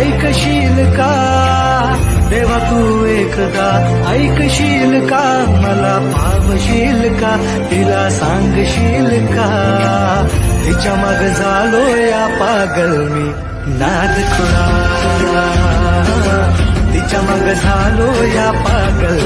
ऐकशील का देवा तू एकदा ऐकशील का मला पावशील का तिला सांगशील का तिच्या माग झालो या पागल मी नाद खुळा तिच्या माग झालो या पागल